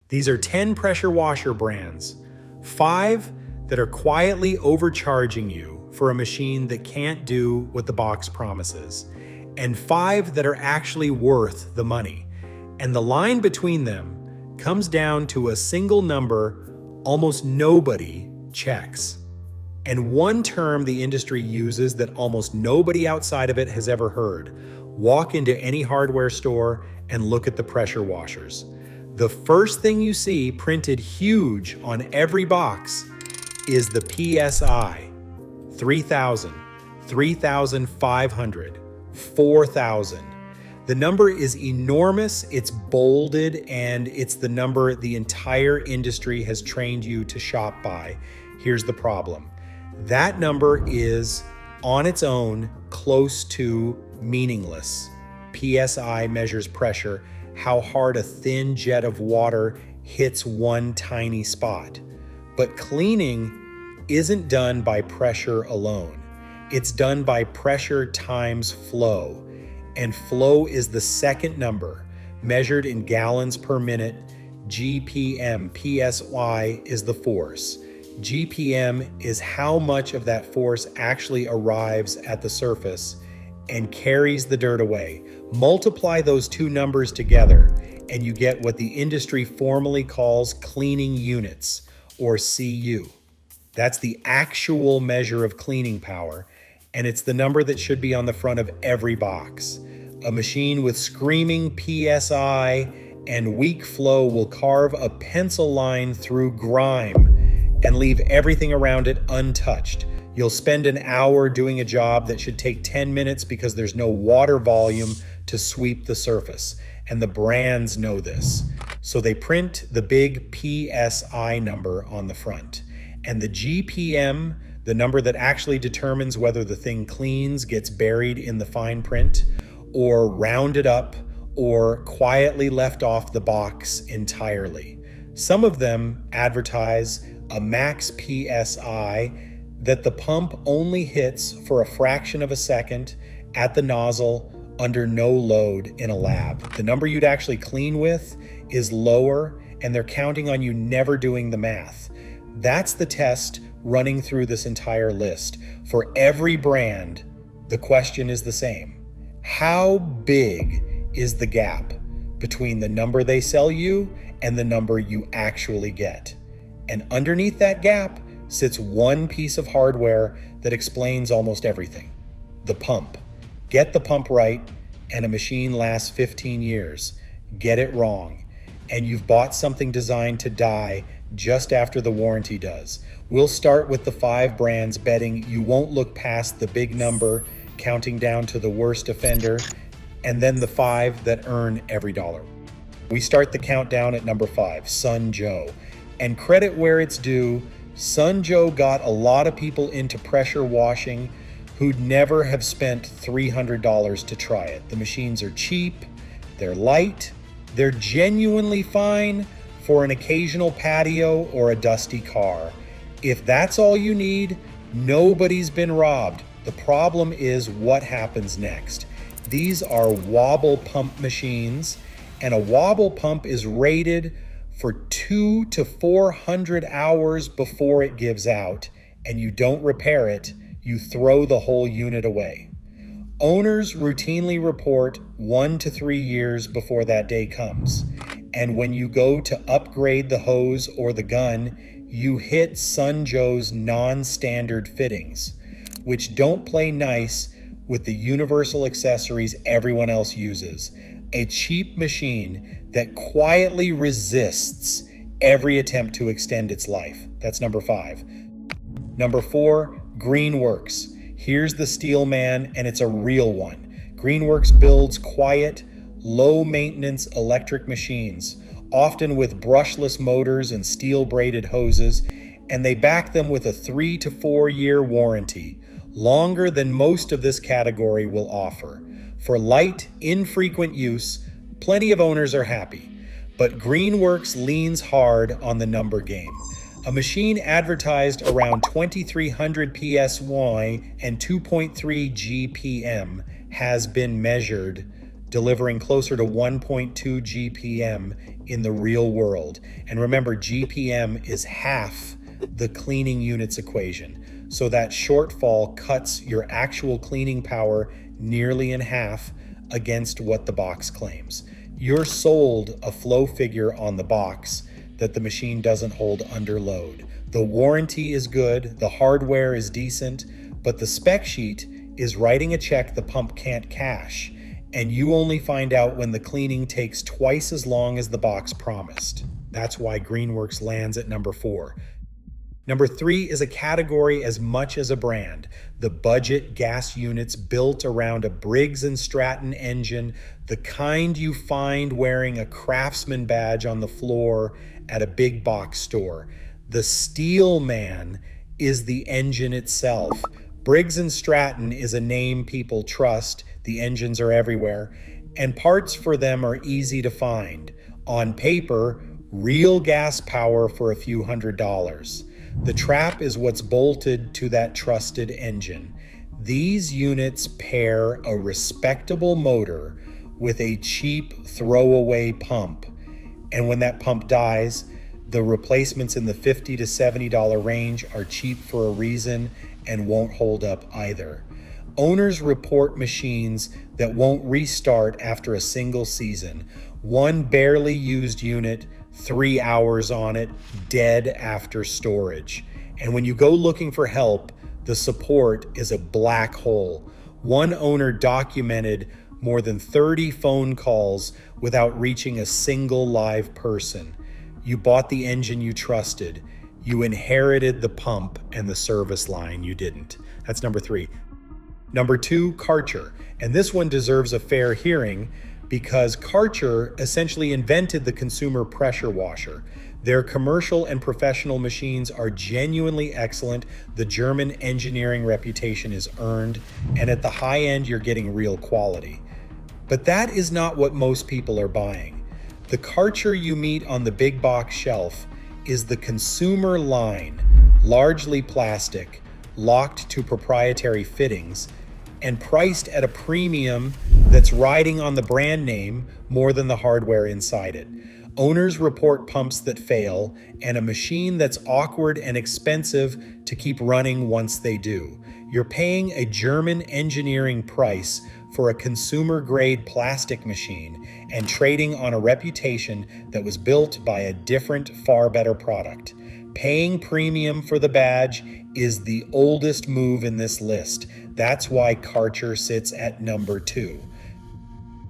These are 10 pressure washer brands, 5 that are quietly overcharging you for a machine that can't do what the box promises, and 5 that are actually worth the money. And the line between them comes down to a single number almost nobody checks. And one term the industry uses that almost nobody outside of it has ever heard. Walk into any hardware store and look at the pressure washers. The first thing you see printed huge on every box is the PSI. 3,000, 3,500, 4,000. The number is enormous, it's bolded, and it's the number the entire industry has trained you to shop by. Here's the problem. That number is, on its own, close to meaningless. PSI measures pressure, how hard a thin jet of water hits one tiny spot. But cleaning isn't done by pressure alone. It's done by pressure times flow. And flow is the second number, measured in gallons per minute. GPM, PSY is the force. GPM is how much of that force actually arrives at the surface and carries the dirt away. Multiply those two numbers together and you get what the industry formally calls cleaning units, or CU. That's the actual measure of cleaning power, and it's the number that should be on the front of every box. A machine with screaming PSI and weak flow will carve a pencil line through grime and leave everything around it untouched. You'll spend an hour doing a job that should take 10 minutes because there's no water volume to sweep the surface. And the brands know this. So they print the big PSI number on the front. And the GPM, the number that actually determines whether the thing cleans, gets buried in the fine print, or rounded up, or quietly left off the box entirely. Some of them advertise a max PSI that the pump only hits for a fraction of a second at the nozzle under no load in a lab. The number you'd actually clean with is lower, and they're counting on you never doing the math. That's the test running through this entire list. For every brand, the question is the same. How big is the gap between the number they sell you and the number you actually get? And underneath that gap sits one piece of hardware that explains almost everything: the pump. Get the pump right, and a machine lasts 15 years. Get it wrong, and you've bought something designed to die just after the warranty does. We'll start with the 5 brands, betting you won't look past the big number, counting down to the worst offender, and then the 5 that earn every dollar. We start the countdown at number 5, Sun Joe. And credit where it's due, Sun Joe got a lot of people into pressure washing who'd never have spent $300 to try it. The machines are cheap, they're light, they're genuinely fine for an occasional patio or a dusty car. If that's all you need, nobody's been robbed. The problem is what happens next. These are wobble pump machines, and a wobble pump is rated for 200 to 400 hours before it gives out, and you don't repair it, you throw the whole unit away. Owners routinely report 1 to 3 years before that day comes. And when you go to upgrade the hose or the gun, you hit Sun Joe's non-standard fittings, which don't play nice with the universal accessories everyone else uses. A cheap machine that quietly resists every attempt to extend its life. That's number 5. Number 4, Greenworks. Here's the steel man, and it's a real one. Greenworks builds quiet, low-maintenance electric machines, often with brushless motors and steel-braided hoses, and they back them with a 3 to 4 year warranty, longer than most of this category will offer. For light, infrequent use, plenty of owners are happy, but Greenworks leans hard on the number game. A machine advertised around 2,300 PSY and 2.3 GPM has been measured, delivering closer to 1.2 GPM in the real world. And remember, GPM is half the cleaning units equation. So that shortfall cuts your actual cleaning power nearly in half against what the box claims. You're sold a flow figure on the box that the machine doesn't hold under load. The warranty is good, the hardware is decent, but the spec sheet is writing a check the pump can't cash, and you only find out when the cleaning takes twice as long as the box promised. That's why Greenworks lands at number 4. Number 3 is a category as much as a brand. The budget gas units built around a Briggs & Stratton engine, the kind you find wearing a Craftsman badge on the floor at a big box store. The steel man is the engine itself. Briggs & Stratton is a name people trust. The engines are everywhere, and parts for them are easy to find. On paper, real gas power for a few $100s. The trap is what's bolted to that trusted engine. These units pair a respectable motor with a cheap throwaway pump. And when that pump dies, the replacements in the $50 to $70 range are cheap for a reason and won't hold up either. Owners report machines that won't restart after a single season. One barely used unit, 3 hours on it, dead after storage. And when you go looking for help, the support is a black hole. One owner documented more than 30 phone calls without reaching a single live person. You bought the engine you trusted. You inherited the pump and the service line you didn't. That's number 3. Number 2, Karcher. And this one deserves a fair hearing because Karcher essentially invented the consumer pressure washer. Their commercial and professional machines are genuinely excellent. The German engineering reputation is earned, and at the high end, you're getting real quality. But that is not what most people are buying. The Karcher you meet on the big box shelf is the consumer line, largely plastic, locked to proprietary fittings, and priced at a premium that's riding on the brand name more than the hardware inside it. Owners report pumps that fail and a machine that's awkward and expensive to keep running once they do. You're paying a German engineering price for a consumer-grade plastic machine and trading on a reputation that was built by a different, far better product. Paying premium for the badge is the oldest move in this list. That's why Karcher sits at number 2.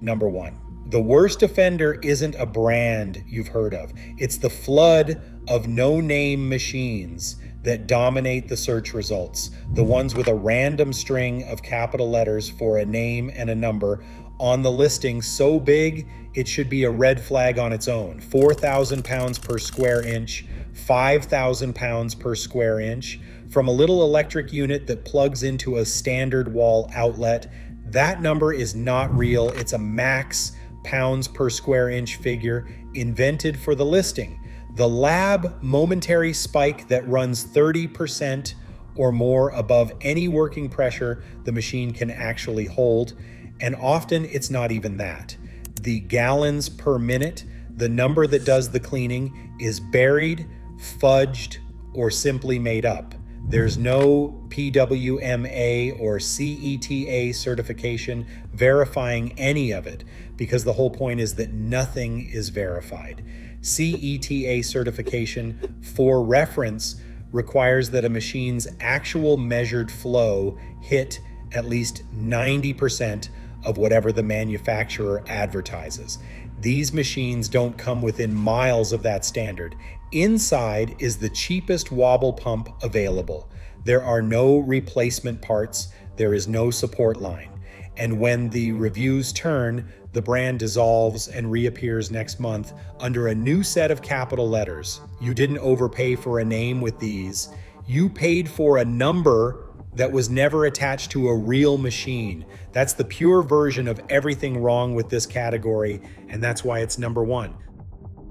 Number 1. The worst offender isn't a brand you've heard of. It's the flood of no-name machines that dominate the search results. The ones with a random string of capital letters for a name and a number on the listing so big it should be a red flag on its own. 4,000 pounds per square inch, 5,000 pounds per square inch, from a little electric unit that plugs into a standard wall outlet. That number is not real. It's a max pounds per square inch figure invented for the listing. The lab momentary spike that runs 30% or more above any working pressure the machine can actually hold, and often it's not even that. The gallons per minute, the number that does the cleaning, is buried, fudged, or simply made up. There's no PWMA or CETA certification verifying any of it, because the whole point is that nothing is verified. CETA certification, for reference, requires that a machine's actual measured flow hit at least 90% of whatever the manufacturer advertises. These machines don't come within miles of that standard. Inside is the cheapest wobble pump available. There are no replacement parts. There is no support line. And when the reviews turn, the brand dissolves and reappears next month under a new set of capital letters. You didn't overpay for a name with these. You paid for a number that was never attached to a real machine. That's the pure version of everything wrong with this category, and that's why it's number 1.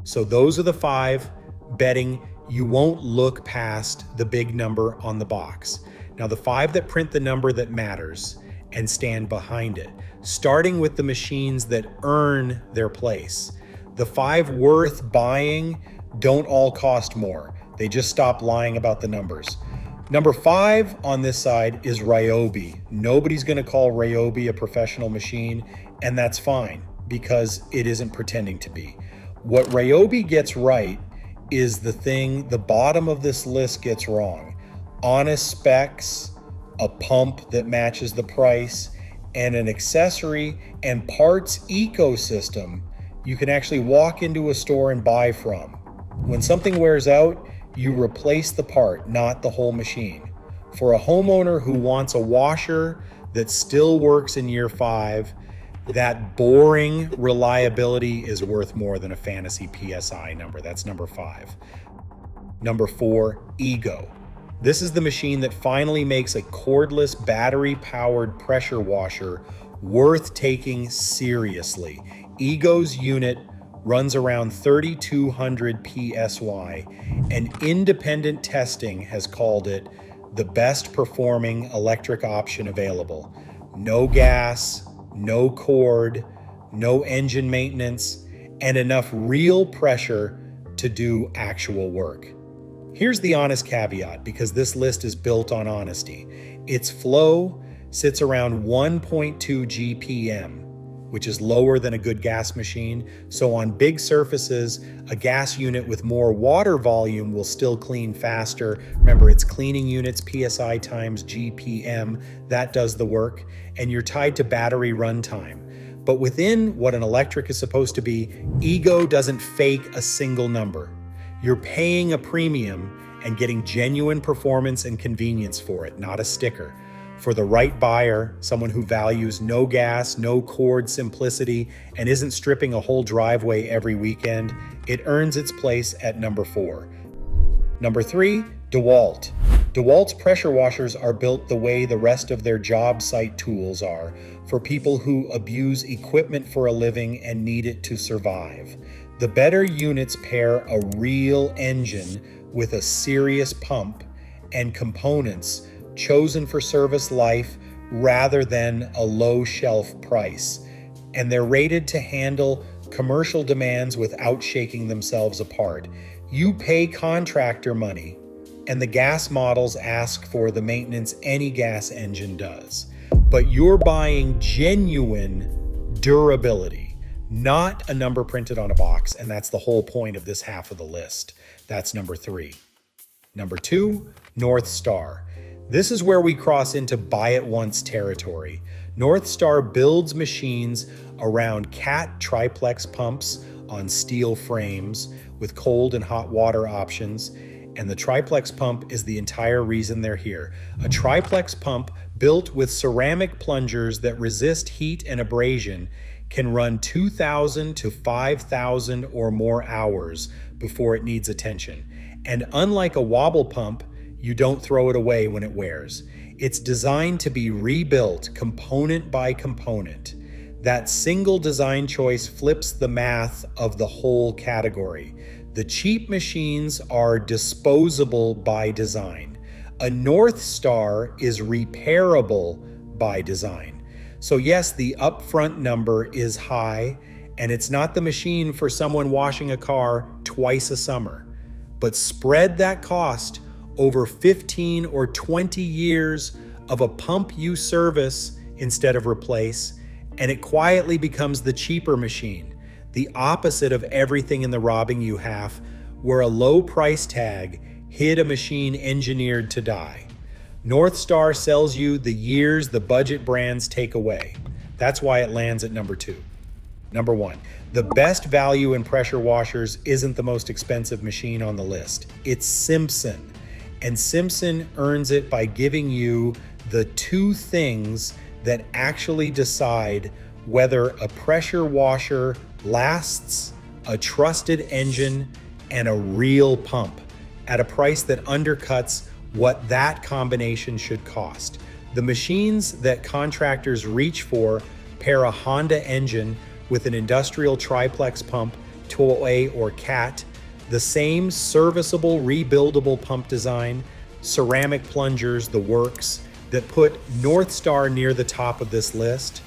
So those are the 5, betting you won't look past the big number on the box. Now the 5 that print the number that matters and stand behind it, starting with the machines that earn their place. The 5 worth buying don't all cost more. They just stop lying about the numbers. Number 5 on this side is Ryobi. Nobody's going to call Ryobi a professional machine, and that's fine because it isn't pretending to be. What Ryobi gets right is the thing the bottom of this list gets wrong. Honest specs, a pump that matches the price, and an accessory and parts ecosystem you can actually walk into a store and buy from. When something wears out, you replace the part, not the whole machine. For a homeowner who wants a washer that still works in year 5, that boring reliability is worth more than a fantasy PSI number. That's number 5. Number 4, Ego. This is the machine that finally makes a cordless, battery-powered pressure washer worth taking seriously. Ego's unit runs around 3,200 PSY, and independent testing has called it the best performing electric option available. No gas, no cord, no engine maintenance, and enough real pressure to do actual work. Here's the honest caveat, because this list is built on honesty. Its flow sits around 1.2 GPM, which is lower than a good gas machine. So on big surfaces, a gas unit with more water volume will still clean faster. Remember, it's cleaning units, PSI times GPM, that does the work, and you're tied to battery runtime. But within what an electric is supposed to be, Ego doesn't fake a single number. You're paying a premium and getting genuine performance and convenience for it, not a sticker. For the right buyer, someone who values no gas, no cord simplicity, and isn't stripping a whole driveway every weekend, it earns its place at number 4. Number 3, DeWalt. DeWalt's pressure washers are built the way the rest of their job site tools are, for people who abuse equipment for a living and need it to survive. The better units pair a real engine with a serious pump and components chosen for service life rather than a low shelf price. And they're rated to handle commercial demands without shaking themselves apart. You pay contractor money, and the gas models ask for the maintenance any gas engine does. But you're buying genuine durability, not a number printed on a box, and that's the whole point of this half of the list. That's number 3. Number 2, North Star. This is where we cross into buy it once territory. North Star builds machines around Cat triplex pumps on steel frames with cold and hot water options, and the triplex pump is the entire reason they're here. A triplex pump built with ceramic plungers that resist heat and abrasion can run 2,000 to 5,000 or more hours before it needs attention. And unlike a wobble pump, you don't throw it away when it wears. It's designed to be rebuilt component by component. That single design choice flips the math of the whole category. The cheap machines are disposable by design. A North Star is repairable by design. So yes, the upfront number is high, and it's not the machine for someone washing a car twice a summer. But spread that cost over 15 or 20 years of a pump you service instead of replace, and it quietly becomes the cheaper machine, the opposite of everything in the robbing you half, where a low price tag hid a machine engineered to die. North Star sells you the years the budget brands take away. That's why it lands at number 2. Number 1, the best value in pressure washers isn't the most expensive machine on the list. It's Simpson. And Simpson earns it by giving you the 2 things that actually decide whether a pressure washer lasts, a trusted engine, and a real pump at a price that undercuts what that combination should cost. The machines that contractors reach for pair a Honda engine with an industrial triplex pump, Toei or Cat, the same serviceable, rebuildable pump design, ceramic plungers, the works, that put North Star near the top of this list.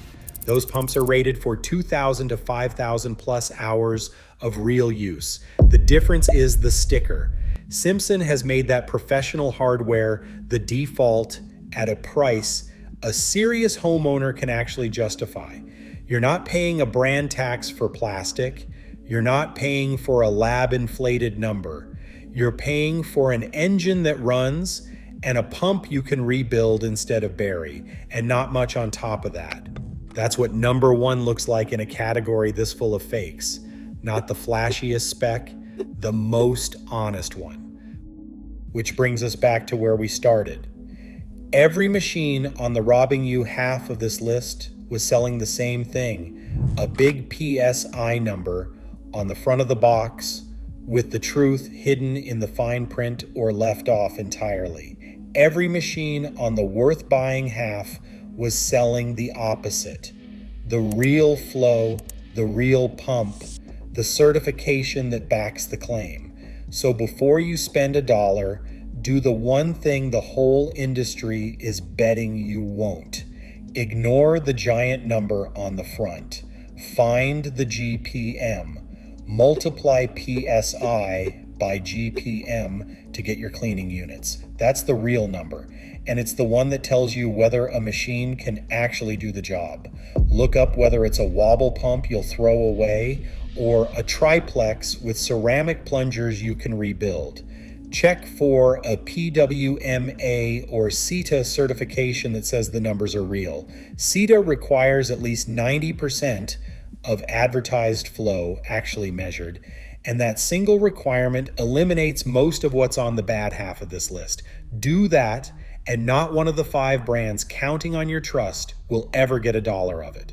Those pumps are rated for 2,000 to 5,000 plus hours of real use. The difference is the sticker. Simpson has made that professional hardware the default at a price a serious homeowner can actually justify. You're not paying a brand tax for plastic. You're not paying for a lab inflated number. You're paying for an engine that runs and a pump you can rebuild instead of bury, and not much on top of that. That's what number one looks like in a category this full of fakes. Not the flashiest spec, the most honest one. Which brings us back to where we started. Every machine on the robbing you half of this list was selling the same thing, a big PSI number on the front of the box with the truth hidden in the fine print or left off entirely. Every machine on the worth buying half was selling the opposite. The real flow, the real pump, the certification that backs the claim. So before you spend $1, do the one thing the whole industry is betting you won't. Ignore the giant number on the front. Find the GPM. Multiply PSI by GPM to get your cleaning units. That's the real number. And it's the one that tells you whether a machine can actually do the job. Look up whether it's a wobble pump you'll throw away or a triplex with ceramic plungers you can rebuild. Check for a PWMA or CETA certification that says the numbers are real. CETA requires at least 90% of advertised flow actually measured, and that single requirement eliminates most of what's on the bad half of this list. Do that, and not one of the 5 brands counting on your trust will ever get $1 of it.